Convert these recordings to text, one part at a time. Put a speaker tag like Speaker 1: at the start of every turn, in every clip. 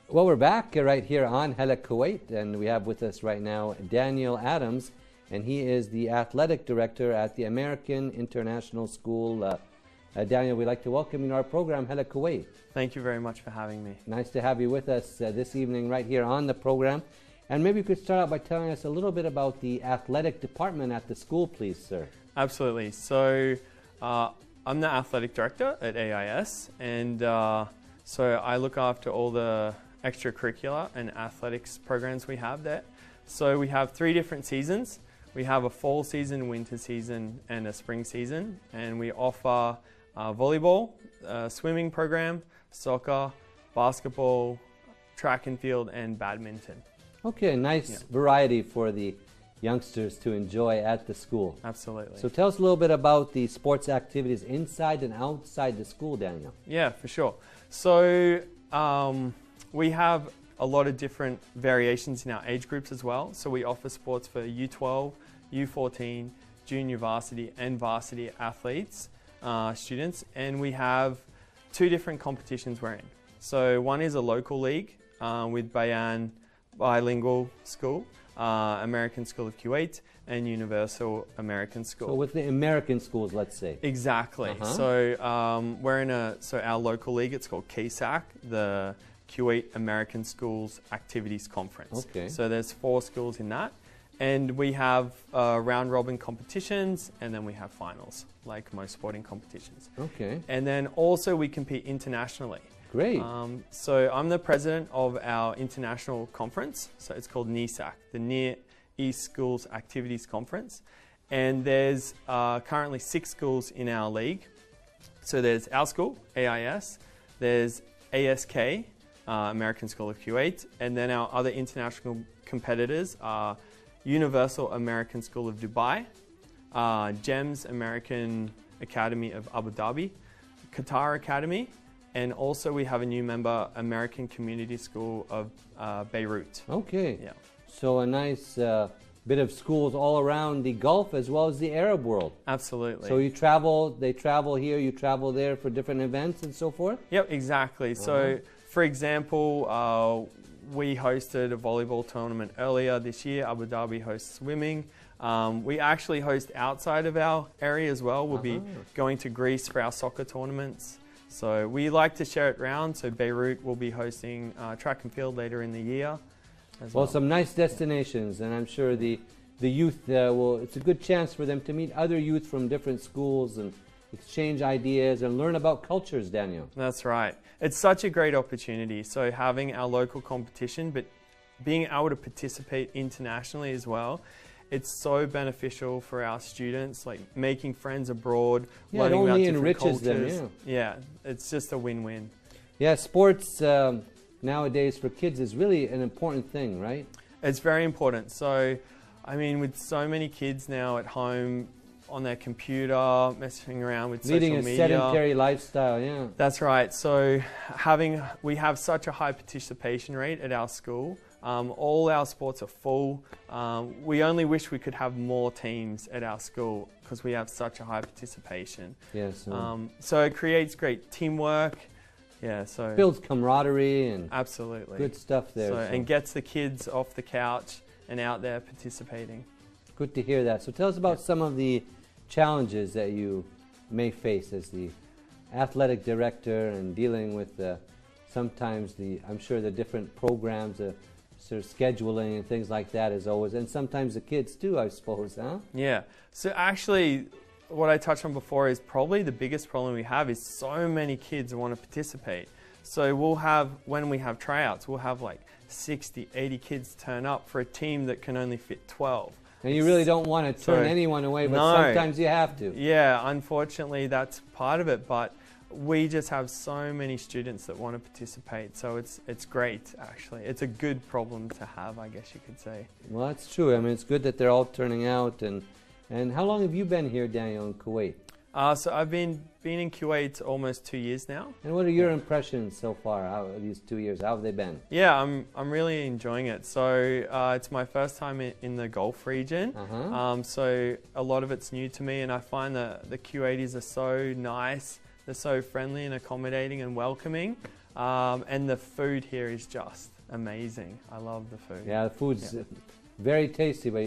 Speaker 1: Well, we're back right here on Hala, Kuwait, and we have with us right now Daniel Adams, and he is the athletic director at the American International School. Daniel, we'd like to welcome you to our program, Hala, Kuwait.
Speaker 2: Thank you very much for having me.
Speaker 1: Nice to have you with us this evening right here on the program. And maybe you could start out by telling us a little bit about the athletic department at the school, please, sir.
Speaker 2: Absolutely. So I'm the athletic director at AIS, and so I look after all the extracurricular and athletics programs we have there. So we have 3 different seasons. We have a fall season, winter season, and a spring season, and we offer volleyball, swimming program, soccer, basketball, track and field, and badminton.
Speaker 1: Okay, nice variety for the youngsters to enjoy at the school.
Speaker 2: Absolutely.
Speaker 1: So tell us a little bit about the sports activities inside and outside the school, Daniel.
Speaker 2: Yeah, for sure. So we have a lot of different variations in our age groups as well. So we offer sports for U12, U14, junior varsity and varsity athletes, students, and we have 2 different competitions we're in. So one is a local league with Bayan Bilingual School, American School of Kuwait, and Universal American School.
Speaker 1: So with the American schools, let's say.
Speaker 2: Exactly. So we're in our local league, it's called KSAC, the Kuwait American Schools Activities Conference.
Speaker 1: Okay.
Speaker 2: So there's 4 schools in that. And we have round robin competitions, and then we have finals, like most sporting competitions.
Speaker 1: Okay.
Speaker 2: And then also we compete internationally.
Speaker 1: Great.
Speaker 2: So I'm the president of our international conference. So it's called NESAC, the Near East Schools Activities Conference. And there's currently 6 schools in our league. So there's our school, AIS, there's ASK, American School of Kuwait, and then our other international competitors are Universal American School of Dubai, GEMS American Academy of Abu Dhabi, Qatar Academy, and also we have a new member, American Community School of Beirut.
Speaker 1: Okay.
Speaker 2: Yeah.
Speaker 1: So a nice bit of schools all around the Gulf as well as the Arab world.
Speaker 2: Absolutely.
Speaker 1: So you travel, they travel here, you travel there for different events and so forth?
Speaker 2: Yep, exactly. So for example, we hosted a volleyball tournament earlier this year. Abu Dhabi hosts swimming. We actually host outside of our area as well. We'll be going to Greece for our soccer tournaments. So we like to share it around. So Beirut will be hosting track and field later in the year as well.
Speaker 1: Some nice destinations, and I'm sure the youth it's a good chance for them to meet other youth from different schools and exchange ideas and learn about cultures, Daniel.
Speaker 2: That's right. It's such a great opportunity. So having our local competition, but being able to participate internationally as well, it's so beneficial for our students, like making friends abroad, learning about different cultures.
Speaker 1: It only enriches them,
Speaker 2: yeah, it's just a win-win.
Speaker 1: Yeah, sports nowadays for kids is really an important thing, right?
Speaker 2: It's very important. So, I mean, with so many kids now at home, on their computer, messing around with social media.
Speaker 1: Leading a sedentary lifestyle, yeah.
Speaker 2: That's right. So we have such a high participation rate at our school. All our sports are full. We only wish we could have more teams at our school because we have such a high participation.
Speaker 1: Yes.
Speaker 2: So it creates great teamwork. Yeah. So
Speaker 1: builds camaraderie and
Speaker 2: absolutely
Speaker 1: good stuff there.
Speaker 2: And gets the kids off the couch and out there participating.
Speaker 1: Good to hear that. So tell us about some of the challenges that you may face as the athletic director and dealing with sometimes I'm sure the different programs, sort of scheduling and things like that is always, and sometimes the kids too, I suppose, huh?
Speaker 2: Yeah. So actually, what I touched on before is probably the biggest problem we have is so many kids want to participate. So we'll have, when we have tryouts, we'll have like 60, 80 kids turn up for a team that can only fit 12.
Speaker 1: And you really don't want to turn anyone away, but sometimes you have to.
Speaker 2: Yeah, unfortunately that's part of it, but we just have so many students that want to participate, so it's great actually. It's a good problem to have, I guess you could say.
Speaker 1: Well, that's true. I mean, it's good that they're all turning out. And how long have you been here, Daniel, in Kuwait?
Speaker 2: So I've been in Kuwait almost 2 years now.
Speaker 1: And what are your impressions so far? These 2 years, how have they been?
Speaker 2: Yeah, I'm really enjoying it. So it's my first time in the Gulf region. So a lot of it's new to me, and I find that the Kuwaitis are so nice. They're so friendly and accommodating and welcoming. And the food here is just amazing. I love the food.
Speaker 1: Yeah, the food's very tasty, but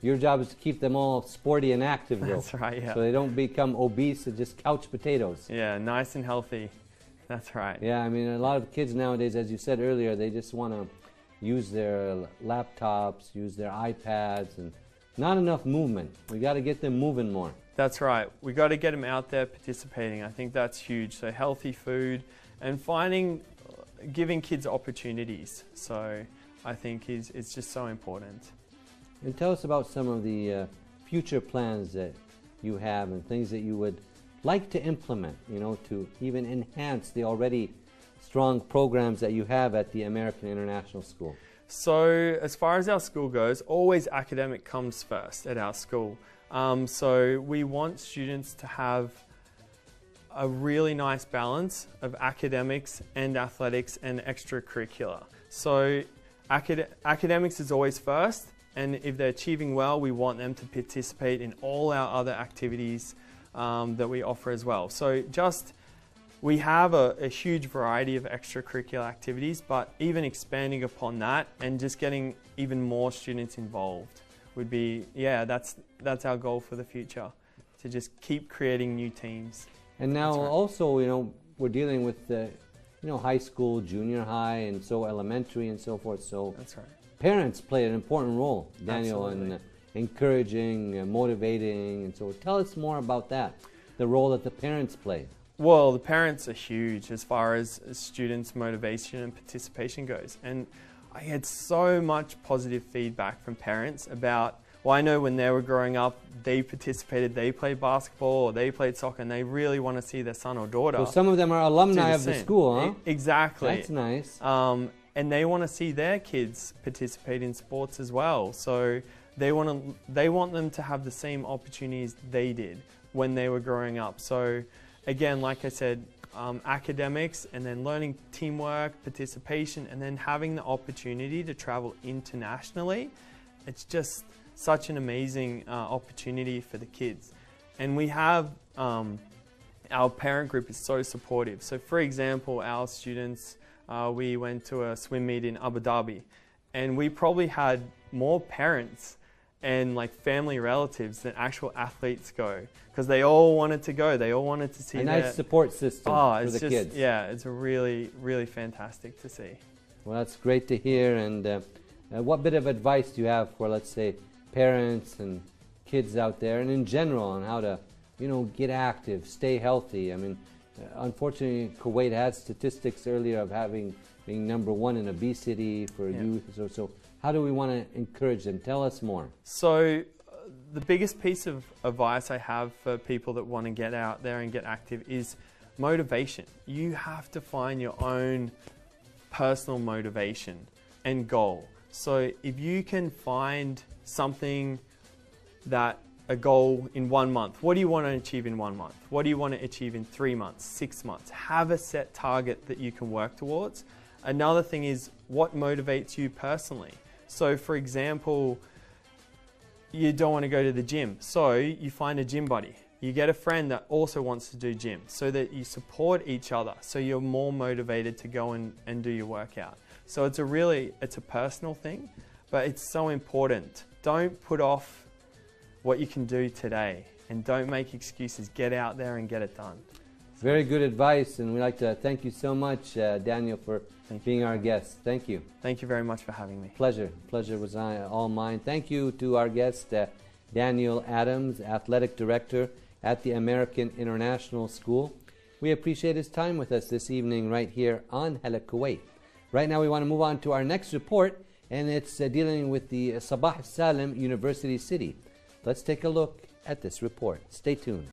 Speaker 1: your job is to keep them all sporty and active, though.
Speaker 2: That's right, yeah.
Speaker 1: So they don't become obese and just couch potatoes.
Speaker 2: Yeah, nice and healthy. That's right.
Speaker 1: Yeah, I mean, a lot of kids nowadays, as you said earlier, they just want to use their laptops, use their iPads, and not enough movement. We got to get them moving more.
Speaker 2: That's right. We got to get them out there participating. I think that's huge. So healthy food and giving kids opportunities. So I think it's just so important.
Speaker 1: And tell us about some of the future plans that you have and things that you would like to implement, you know, to even enhance the already strong programs that you have at the American International School.
Speaker 2: So as far as our school goes, always academic comes first at our school. So we want students to have a really nice balance of academics and athletics and extracurricular. So academics is always first, and if they're achieving well, we want them to participate in all our other activities that we offer as well. So we have a huge variety of extracurricular activities, but even expanding upon that and just getting even more students involved would be, that's our goal for the future, to just keep creating new teams.
Speaker 1: And now also, you know, we're dealing with high school, junior high, and so elementary and so forth. So
Speaker 2: that's right.
Speaker 1: Parents play an important role, Daniel,
Speaker 2: Absolutely.
Speaker 1: in encouraging, motivating, and so tell us more about that, the role that the parents play.
Speaker 2: Well, the parents are huge as far as students' motivation and participation goes. And I had so much positive feedback from parents about, well, I know when they were growing up, they participated, they played basketball or they played soccer, and they really want to see their son or daughter.
Speaker 1: So some of them are alumni of the school, huh?
Speaker 2: Exactly.
Speaker 1: That's nice.
Speaker 2: And they want to see their kids participate in sports as well. So they want them to have the same opportunities they did when they were growing up. So again, like I said, academics and then learning teamwork, participation, and then having the opportunity to travel internationally. It's just such an amazing opportunity for the kids. And we have, our parent group is so supportive. So for example, our students, we went to a swim meet in Abu Dhabi, and we probably had more parents and like family relatives than actual athletes go, because they all wanted to go. They all wanted to see
Speaker 1: a nice support system for the kids.
Speaker 2: Yeah, it's really, really fantastic to see.
Speaker 1: Well, that's great to hear. And what bit of advice do you have for, let's say, parents and kids out there, and in general, on how to, you know, get active, stay healthy? I mean, unfortunately, Kuwait had statistics earlier of being number one in obesity for youth. So how do we want to encourage them? Tell us more.
Speaker 2: So the biggest piece of advice I have for people that want to get out there and get active is motivation. You have to find your own personal motivation and goal. So if you can find something a goal in 1 month. What do you want to achieve in 1 month? What do you want to achieve in 3 months, 6 months? Have a set target that you can work towards. Another thing is what motivates you personally. So for example, you don't want to go to the gym, so you find a gym buddy. You get a friend that also wants to do gym, so that you support each other, so you're more motivated to go and do your workout. So it's a personal thing, but it's so important. Don't put off what you can do today, and don't make excuses. Get out there and get it done.
Speaker 1: Very good advice, and we'd like to thank you so much, Daniel, for being our guest. Thank you.
Speaker 2: Thank you very much for having me.
Speaker 1: Pleasure. Pleasure was all mine. Thank you to our guest, Daniel Adams, Athletic Director at the American International School. We appreciate his time with us this evening right here on Hala, Kuwait. Right now we want to move on to our next report, and it's dealing with the Sabah Salim University City. Let's take a look at this report. Stay tuned.